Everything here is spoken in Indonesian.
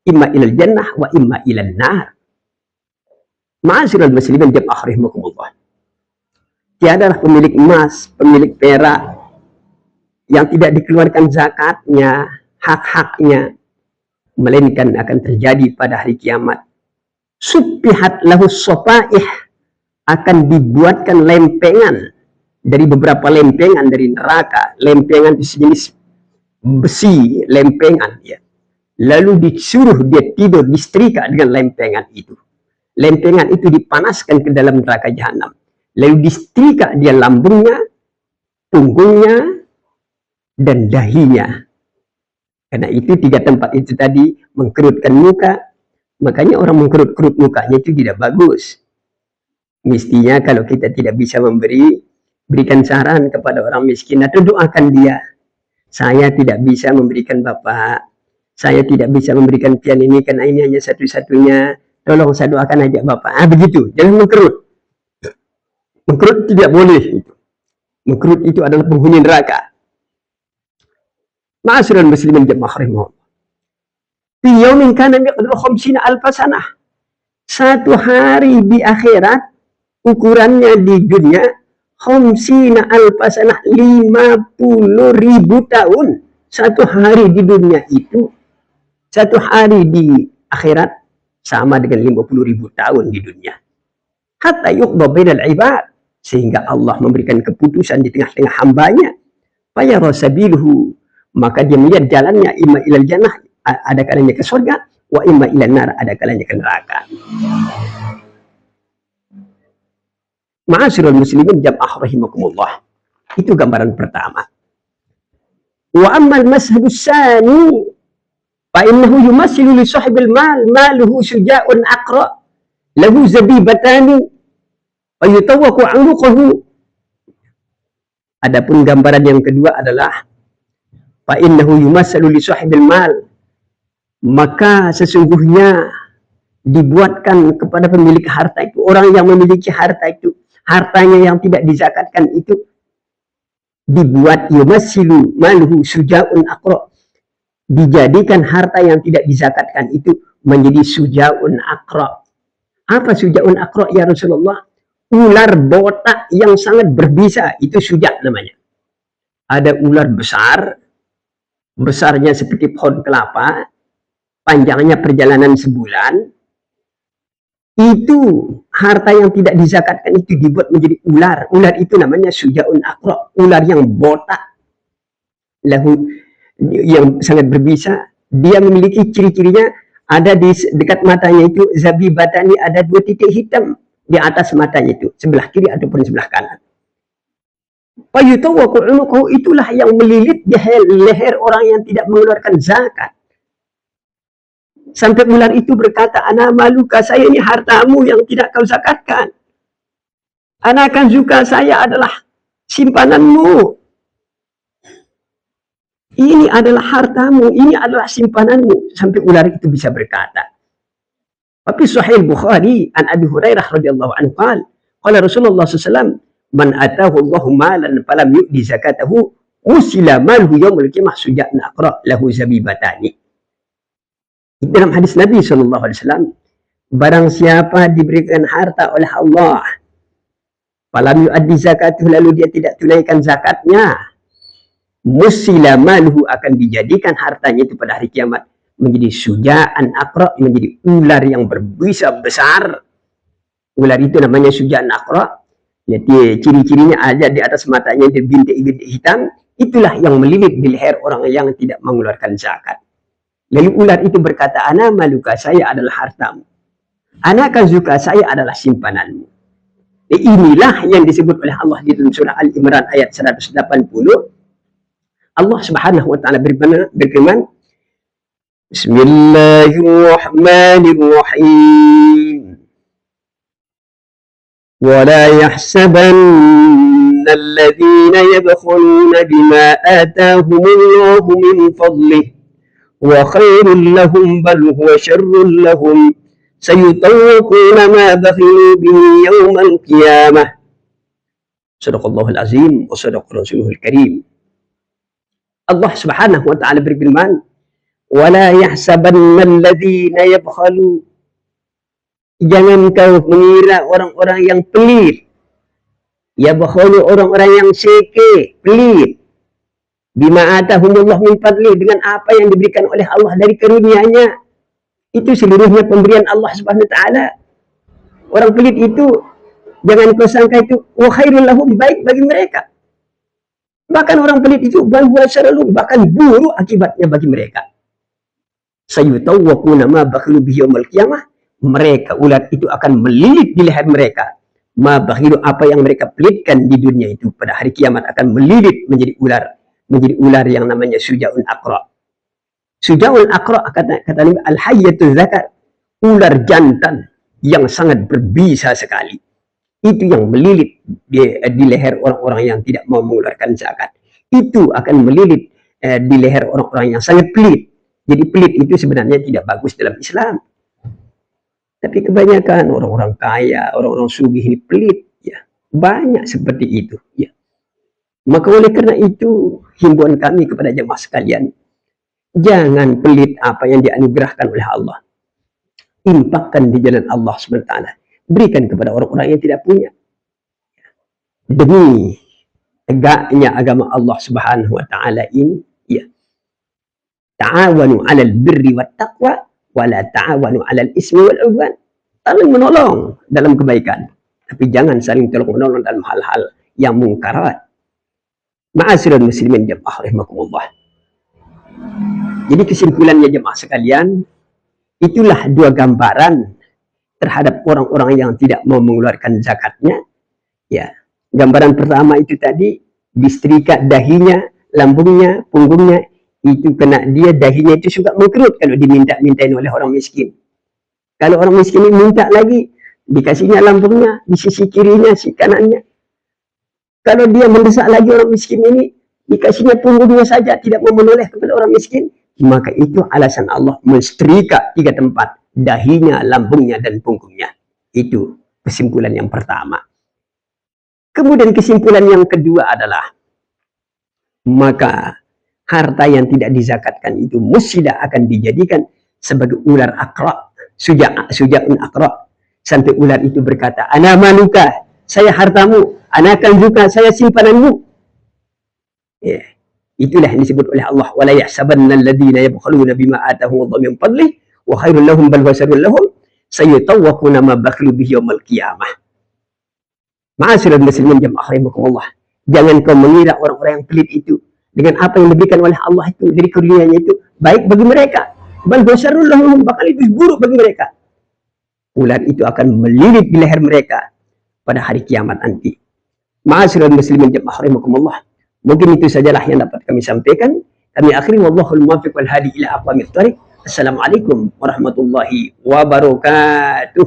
imma ilal jannah wa imma ilal nar. Ma'asyiral muslimin jamaah rahimakumullah. Tiadalah pemilik emas, pemilik perak yang tidak dikeluarkan zakatnya, hak-haknya, melainkan akan terjadi pada hari kiamat. Subbihat lahu sopaih, akan dibuatkan lempengan dari beberapa lempengan dari neraka. Lempengan itu sejenis besi, lempengan ya. Lalu disuruh dia tidur, disetrika dengan lempengan itu. Lempengan itu dipanaskan ke dalam neraka jahanam. Lalu disetrika dia lambungnya, punggungnya, dan dahinya. Karena itu tiga tempat itu tadi mengkerutkan muka. Makanya orang mengkerut-kerut mukanya itu tidak bagus. Mestinya kalau kita tidak bisa berikan saran kepada orang miskin atau doakan dia. Saya tidak bisa memberikan Bapak, saya tidak bisa memberikan pian ini karena ini hanya satu-satunya. Tolong saya doakan aja Bapak. Begitu, jangan mengkerut. Mengkerut tidak boleh. Mengkerut itu adalah penghuni neraka. Ma'asyiral muslimin jamaah rahimahullah. Fi yaumin kana miqdaru 50 alfa sanah. Satu hari di akhirat ukurannya di dunia 50 alfa sanah, 50.000 tahun. Satu hari di dunia itu, satu hari di akhirat sama dengan 50.000 tahun di dunia. Hatta yuqda bainal ibad, sehingga Allah memberikan keputusan di tengah-tengah hambanya. Fayara sabiluhu, maka dia melihat jalannya, imma ilal jannah, ada kalanya ke surga, wa imma ilal nar, ada kalanya ke neraka. Ma'asyiral muslimin jamaah rahimakumullah. Itu gambaran pertama. Wa ammal mashhabus tsani fa innahu yumassilu li sahibil mal, maluhu syuja'un aqra, lahu zabibatani wa yutawaqu 'unuquhu. Adapun gambaran yang kedua adalah fa innahu yumassilu li sahibil mal, maka sesungguhnya dibuatkan kepada pemilik harta itu, orang yang memiliki harta itu, hartanya yang tidak dizakatkan itu, dibuat yumassilu maluhu syuja'un aqra, dijadikan harta yang tidak dizakatkan itu menjadi syuja'un aqra. Apa syuja'un aqra ya Rasulullah? Ular botak yang sangat berbisa, itu syuja' namanya. Ada ular besar, besarnya seperti pohon kelapa, panjangnya perjalanan sebulan. Itu harta yang tidak dizakatkan itu dibuat menjadi ular. Ular itu namanya syuja'un aqra, ular yang botak, lahu, yang sangat berbisa. Dia memiliki ciri-cirinya, ada di dekat matanya itu zabibatani, ada 2 titik hitam di atas matanya itu, sebelah kiri ataupun sebelah kanan. Fayutawaqu 'unuquhu, itulah yang melilit di leher orang yang tidak mengeluarkan zakat. Sampai ular itu berkata, ana maluka, saya ini hartamu yang tidak kau zakatkan. Ana kanzuka, saya adalah simpananmu. Ini adalah hartamu, ini adalah simpananmu. Sampai ular itu bisa berkata. Tapi Sahih Bukhari an Abi Hurairah radhiyallahu anhu qala Rasulullah SAW, man atahu Allahu malan falam yu'di zakatahu usila malhu yaumil qiyamah suja'un aqra lahu zabibatani. Dalam hadis Nabi SAW, barang siapa diberikan harta oleh Allah, falam yu'addi zakatuhu, lalu dia tidak tunaikan zakatnya, musila maluhu, akan dijadikan hartanya itu pada hari kiamat menjadi syuja'an aqra, menjadi ular yang berbisa besar. Ular itu namanya syuja'an aqra. Jadi ciri-cirinya ada di atas matanya itu bintik-bintik hitam. Itulah yang melilit di leher orang yang tidak mengeluarkan zakat. Lalu ular itu berkata, ana maluka, saya adalah hartamu. Ana kanzuka, saya adalah simpananmu. Inilah yang disebut oleh Allah di dalam surah Al-Imran ayat 180. Allah Subhanahu wa taala berfirman, Bismillahirrahmanirrahim. Wa la yahsabanna alladhina yabkhuluna bima atahumullahu min fadlihi wa khairul lahum bal huwa syarrul lahum sayutawquna ma bakhilu bihi yawmal qiyamah. Shadaqallahul azim wa shadaqa rasulul karim. Allah Subhanahu wa taala berfirman, Wala yahsabanna alladhina yabkhalu. Jangan kau mengira orang-orang yang pelit. Yabkhalu, orang-orang yang seke, pelit. Bima atahumullah min fadli, dengan apa yang diberikan oleh Allah dari karunia-Nya. Itu seluruhnya pemberian Allah Subhanahu wa taala. Orang pelit itu jangan kau sangka itu wa khairul lahum, baik bagi mereka. Bahkan orang pelit itu bahkan buruk akibatnya bagi mereka. Sayutawwaquna ma bakhilu bihi yaumil qiyamah. Mereka ular itu akan melilit di leher mereka. Ma bakhilu, apa yang mereka pelitkan di dunia itu pada hari kiamat akan melilit menjadi ular yang namanya sujaun aqra. Sujaun aqra kata Nabi al-hayyatul zakar, ular jantan yang sangat berbisa sekali. Itu yang melilit di leher orang-orang yang tidak mau mengeluarkan zakat. Itu akan melilit di leher orang-orang yang sangat pelit. Jadi pelit itu sebenarnya tidak bagus dalam Islam. Tapi kebanyakan orang-orang kaya, orang-orang sugih ini pelit, ya. Banyak seperti itu, ya. Maka oleh karena itu, himbauan kami kepada jemaah sekalian, jangan pelit apa yang dianugerahkan oleh Allah. Infakkan di jalan Allah SWT. Berikan kepada orang-orang yang tidak punya. Demi tegaknya agama Allah Subhanahu wa taala ini, ya. Ta'awanu 'alal birri wat taqwa wa la ta'awanu 'alal ismi wal 'udwan. Saling menolong dalam kebaikan, tapi jangan saling tolong-menolong dalam hal-hal yang mungkarat. Ma'asyiral muslimin jamaah rahimakumullah. Jadi kesimpulannya jemaah sekalian, itulah dua gambaran terhadap orang-orang yang tidak mau mengeluarkan zakatnya. Ya, gambaran pertama itu tadi, disetrika dahinya, lambungnya, punggungnya, itu kena dia, dahinya itu suka mengkerut kalau diminta-mintain oleh orang miskin. Kalau orang miskin ini minta lagi, dikasihnya lambungnya, di sisi kirinya, sisi kanannya. Kalau dia mendesak lagi orang miskin ini, dikasihnya punggungnya saja, tidak mau menoleh kepada orang miskin, maka itu alasan Allah mensetrika 3 tempat, dahinya, lambungnya, dan punggungnya. Itu kesimpulan yang pertama. Kemudian kesimpulan yang kedua adalah, maka harta yang tidak dizakatkan itu musyidah akan dijadikan sebagai ular aqra, sujaun aqra, sampai ular itu berkata, ana maluka, saya hartamu, ana kanzuka, saya simpananmu. Ya, itulah yang disebut oleh Allah, wala yahsabanna alladhina yabkhaluna bima atahumullahu min fadlihi wa khairul lahum bal wasarul lahum sayutawwaquna ma bakhilu bihi yaumil qiyamah. Ma'asyiral muslimin jamaah rahimakumullah. Jangan kau mengira orang-orang yang pelit itu dengan apa yang diberikan oleh Allah itu dari karunia-Nya itu baik bagi mereka, bal wasarul lahum, bahkan itu buruk bagi mereka. Ular itu akan melilit di leher mereka pada hari kiamat nanti. Ma'asyiral muslimin jamaah rahimakumullah. Mungkin itu sajalah yang dapat kami sampaikan. Kami akhiri, wallahul muwaffiq wal hadi ila aqwamit thoriq. Assalamualaikum warahmatullahi wabarakatuh.